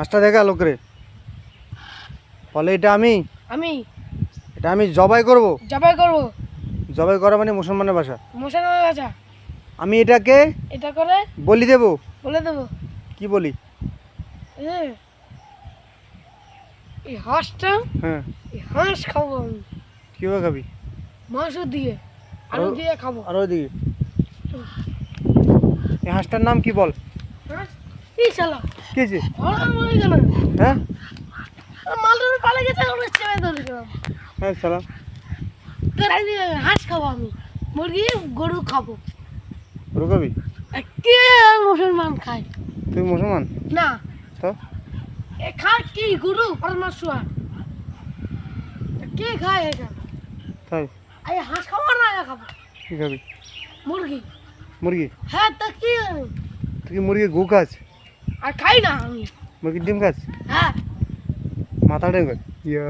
হাঁসটা দেখা আলো করে বলে এটা আমি জবাই করব। জবাই করা মানে মুসলমানের ভাষা। আমি এটাকে এটা করে বলি দেব। বলে দেব কি বলি? এই হাঁসটা, হ্যাঁ, এই হাঁস খাবো আমি কিভাবে খাবি? মাংস দিয়ে, আলু দিয়ে খাবো। আর ওইদিকে এই হাঁসটার নাম কি বল? হাঁস কি শালা কি হয়েছে? মরে গেল। হ্যাঁ মালটা পালে গেছে, ওরা চেপে ধরে গেলাম। হ্যাঁ সালা, হাঁস খাবো আমি, মুরগি গরু খাবো। গরু খাবি? কে মুসলমান খায়? তুই মুসলমান না তো? এ খায় কি গরু পরমাশুয়া? কে খায় এটা? তাই এই হাঁস খাবো না, এটা খাবো। কি খাবি? মুরগি। মুরগি? হ্যাঁ তা কি? তুই কি মুরগির গু খাস? আর খাই না আমি। মুরগির ডিম খাস? হ্যাঁ মাথা ডিম খাস? ইয়া